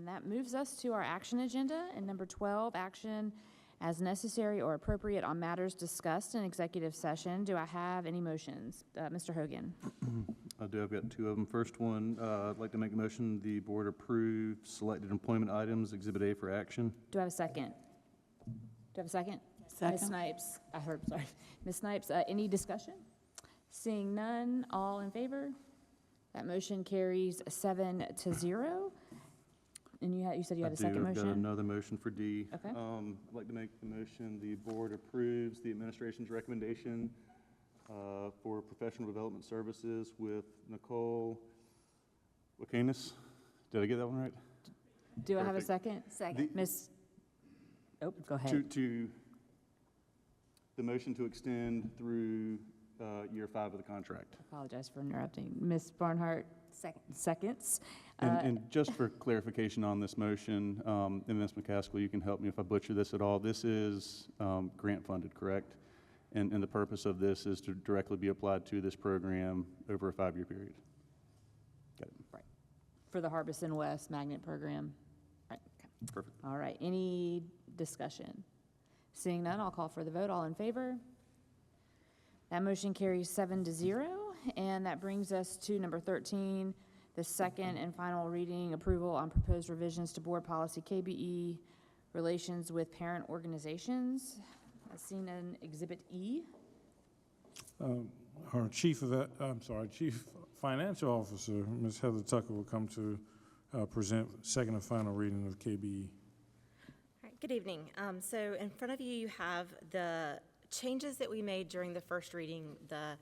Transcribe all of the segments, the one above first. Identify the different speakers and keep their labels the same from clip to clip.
Speaker 1: And that moves us to our action agenda. And number 12, action as necessary or appropriate on matters discussed in executive session. Do I have any motions? Mr. Hogan.
Speaker 2: I do. I've got two of them. First one, I'd like to make a motion the board approve selected employment items, Exhibit A for action.
Speaker 1: Do I have a second? Do I have a second?
Speaker 3: Second.
Speaker 1: Ms. Snipes. Sorry. Ms. Snipes, any discussion? Seeing none, all in favor? That motion carries 7-0. And you said you had a second
Speaker 2: I've got
Speaker 1: motion?
Speaker 2: another motion for D.
Speaker 1: Okay.
Speaker 2: I'd like to make the motion the board approves the administration's recommendation for professional development services with Nicole Wakanis. Did I get that one right?
Speaker 1: Do I have a
Speaker 2: Perfect.
Speaker 1: second?
Speaker 3: Second.
Speaker 1: Ms. Oh, go ahead.
Speaker 2: To the motion to extend through year 5 of the contract.
Speaker 1: Apologize for interrupting. Ms. Barnhart,
Speaker 3: Second.
Speaker 1: seconds.
Speaker 2: And just for clarification on this motion, and Ms. McCaskill, you can help me if I butcher this at all. This is grant funded, correct? And the purpose of this is to directly be applied to this program over a 5-year period. Got it.
Speaker 1: Right. For the Harbison West Magnet Program. Right. Okay.
Speaker 2: Perfect.
Speaker 1: All right. Any discussion? Seeing none, I'll call for the vote. All in favor? That motion carries 7-0. And that brings us to number 13, the second and final reading, approval on proposed revisions to board policy KBE, relations with parent organizations, as seen in Exhibit E.
Speaker 4: Our Chief Financial Officer, Ms. Heather Tucker, will come to present second and final reading of KBE.
Speaker 5: All right, good evening. So in front of you, you have the changes that we made during the first reading. The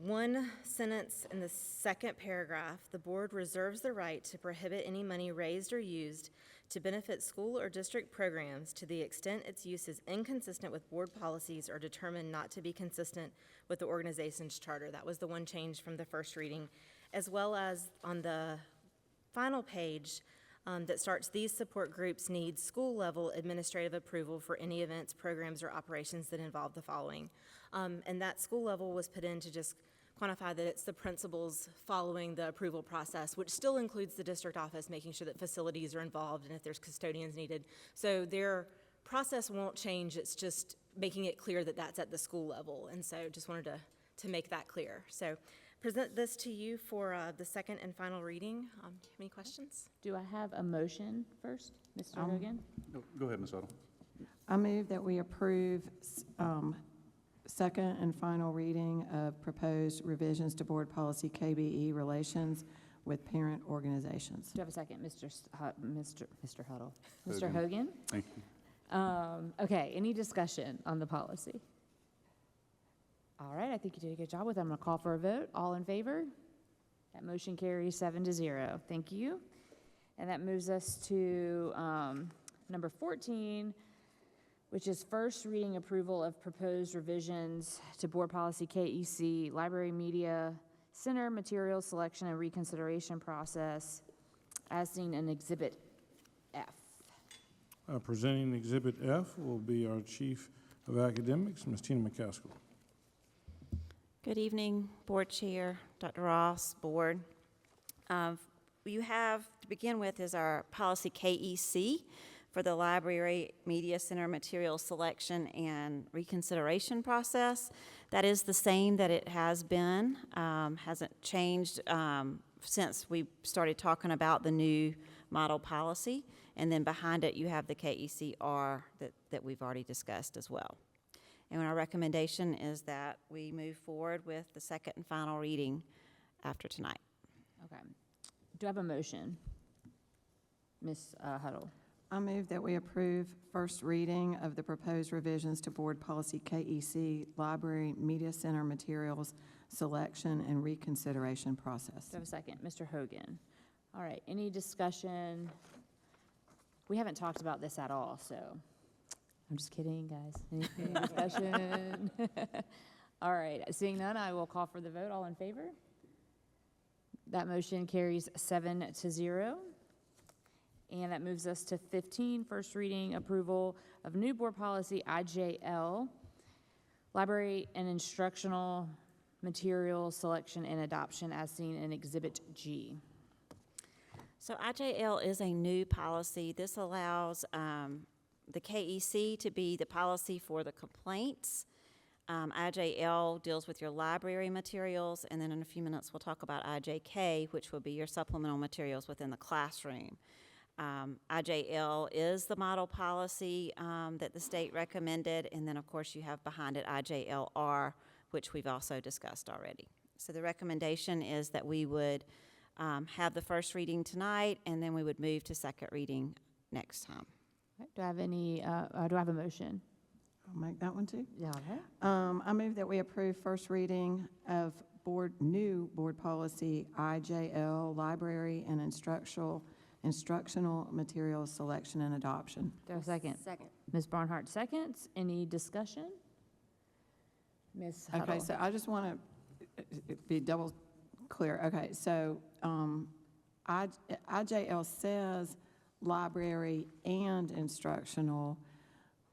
Speaker 5: one sentence in the second paragraph, the board reserves the right to prohibit any money raised or used to benefit school or district programs to the extent its use is inconsistent with board policies or determined not to be consistent with the organization's charter. That was the one change from the first reading, as well as on the final page that starts, these support groups need school-level administrative approval for any events, programs, or operations that involve the following. And that school level was put in to just quantify that it's the principals following the approval process, which still includes the district office, making sure that facilities are involved and if there's custodians needed. So their process won't change. It's just making it clear that that's at the school level. And so just wanted to make that clear. So present this to you for the second and final reading. Do you have any questions?
Speaker 1: Do I have a motion first, Mr. Hogan?
Speaker 2: Oh, go ahead, Ms. Otto.
Speaker 3: I move that we approve second and final reading of proposed revisions to board policy KBE, relations with parent organizations.
Speaker 1: Do I have a second, Mr. Huddle? Mr. Hogan?
Speaker 2: Thank you.
Speaker 1: Okay, any discussion on the policy? All right, I think you did a good job with it. I'm going to call for a vote. All in favor? That motion carries 7-0. Thank you. And that moves us to number 14, which is first reading approval of proposed revisions to board policy KEC, library media center material selection and reconsideration process, as seen in Exhibit F.
Speaker 4: Presenting Exhibit F will be our Chief of Academics, Ms. Tina McCaskill.
Speaker 6: Good evening, Board Chair, Dr. Ross, Board. You have, to begin with, is our policy KEC for the Library Media Center material selection and reconsideration process. That is the same that it has been, hasn't changed since we started talking about the new model policy. And then behind it, you have the KECR that we've already discussed as well. And our recommendation is that we move forward with the second and final reading after tonight.
Speaker 1: Okay. Do I have a motion? Ms. Huddle.
Speaker 3: I move that we approve first reading of the proposed revisions to board policy KEC, library media center materials selection and reconsideration process.
Speaker 1: Do I have a second? Mr. Hogan. All right, any discussion? We haven't talked about this at all, so I'm just kidding, guys. Any discussion? All right, seeing none, I will call for the vote. All in favor? That motion carries 7-0. And that moves us to 15, first reading approval of new board policy IJL, library and instructional material selection and adoption as seen in Exhibit G.
Speaker 6: So IJL is a new policy. This allows the KEC to be the policy for the complaints. IJL deals with your library materials, and then in a few minutes, we'll talk about IJK, which will be your supplemental materials within the classroom. IJL is the model policy that the state recommended, and then, of course, you have behind it IJLR, which we've also discussed already. So the recommendation is that we would have the first reading tonight, and then we would move to second reading next time.
Speaker 1: Right, do I have any, do I have a motion?
Speaker 3: I'll make that one too.
Speaker 1: Yeah, okay.
Speaker 3: I move that we approve first reading of new board policy IJL, library and instructional materials selection and adoption.
Speaker 1: Do I have a second?
Speaker 7: Second.
Speaker 1: Ms. Barnhart seconds. Any discussion? Ms. Huddle?
Speaker 3: Okay, so I just want to be double clear. Okay, so IJL says library and instructional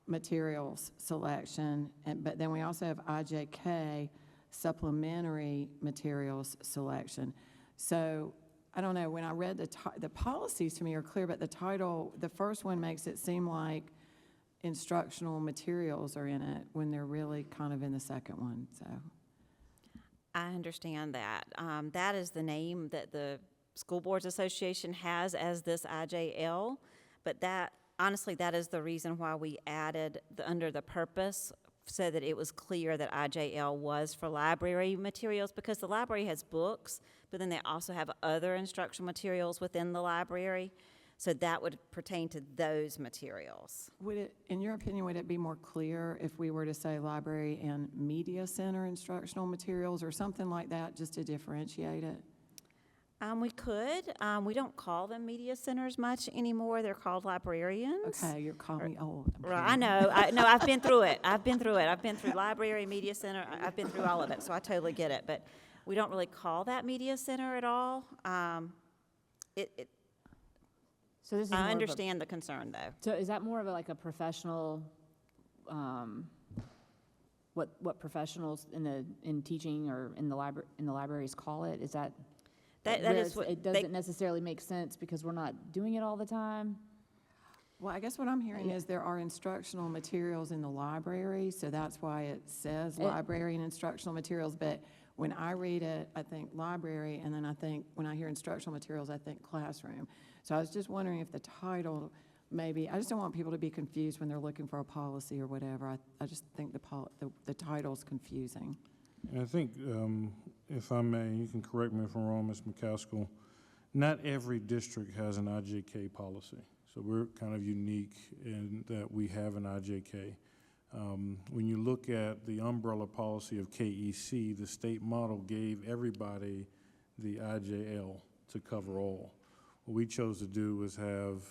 Speaker 3: materials selection, but then we also have IJK, supplementary materials selection. So I don't know, when I read the policies to me are clear, but the title, the first one makes it seem like instructional materials are in it when they're really kind of in the second one, so.
Speaker 6: I understand that. That is the name that the School Boards Association has as this IJL, but that, honestly, that is the reason why we added under the purpose so that it was clear that IJL was for library materials, because the library has books, but then they also have other instructional materials within the library. So that would pertain to those materials.
Speaker 3: Would it, in your opinion, would it be more clear if we were to say library and media center instructional materials or something like that, just to differentiate it?
Speaker 6: We could. We don't call them media centers much anymore. They're called librarians.
Speaker 3: Okay, you're calling me old. I'm
Speaker 6: Right, I
Speaker 3: kidding.
Speaker 6: know. No, I've been through it. I've been through library, media center. I've been through all of it, so I totally get it. But we don't really call that media center at all.
Speaker 1: So this is
Speaker 6: I
Speaker 1: more of a-
Speaker 6: understand the concern, though.
Speaker 1: So is that more of like a professional, what professionals in teaching or in the libraries call it? Is that?
Speaker 6: That
Speaker 1: where
Speaker 6: is what
Speaker 1: it
Speaker 6: they-
Speaker 1: doesn't necessarily make sense because we're not doing it all the time?
Speaker 3: Well, I guess what I'm hearing is there are instructional materials in the library, so that's why it says library and instructional materials. But when I read it, I think library, and then I think, when I hear instructional materials, I think classroom. So I was just wondering if the title, maybe, I just don't want people to be confused when they're looking for a policy or whatever. I just think the title's confusing.
Speaker 4: And I think, if I may, you can correct me if I'm wrong, Ms. McCaskill, not every district has an IJK policy. So we're kind of unique in that we have an IJK. When you look at the umbrella policy of KEC, the state model gave everybody the IJL to cover all. What we chose to do was have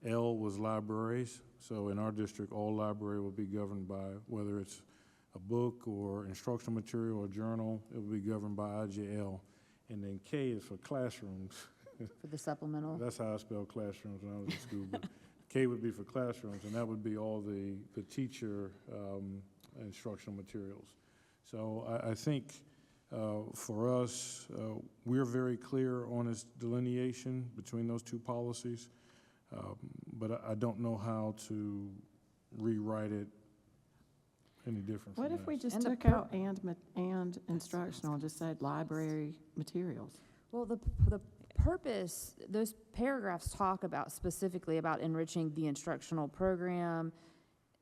Speaker 4: L was libraries. So in our district, all library will be governed by, whether it's a book or instructional material or journal, it will be governed by IJL. And then K is for classrooms.
Speaker 1: For the supplemental?
Speaker 4: That's how I spelled classrooms when I was in school. But K would be for classrooms, and that would be all the teacher instructional materials. So I think for us, we're very clear on this delineation between those two policies, but I don't know how to rewrite it any different from
Speaker 3: What if
Speaker 4: that.
Speaker 3: we just
Speaker 1: And the
Speaker 3: took out and instructional, just said library materials?
Speaker 1: Well, the purpose, those paragraphs talk about specifically about enriching the instructional program.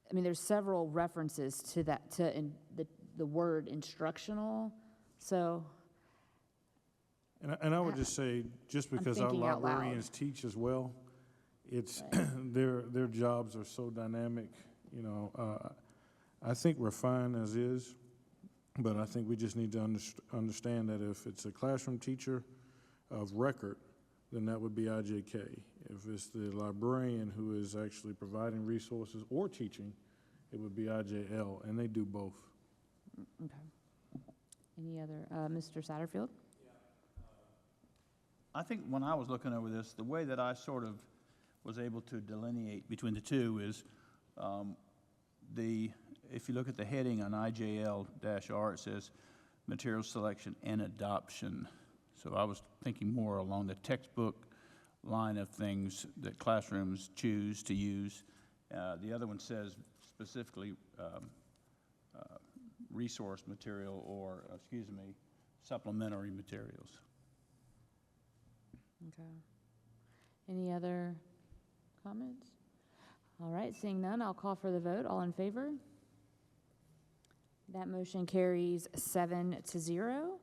Speaker 1: I mean, there's several references to that, the word instructional, so.
Speaker 4: And I would just say, just because our
Speaker 1: thinking out loud.
Speaker 4: librarians teach as well, it's, their jobs are so dynamic, you know. I think we're fine as is, but I think we just need to understand that if it's a classroom teacher of record, then that would be IJK. If it's the librarian who is actually providing resources or teaching, it would be IJL, and they do both.
Speaker 1: Okay. Any other, Mr. Satterfield?
Speaker 8: I think when I was looking over this, the way that I sort of was able to delineate between the two is if you look at the heading on IJL-R, it says material selection and adoption. So I was thinking more along the textbook line of things that classrooms choose to use. The other one says specifically resource material or, supplementary materials.
Speaker 1: Okay. Any other comments? All right, seeing none, I'll call for the vote. All in favor? That motion carries 7-0.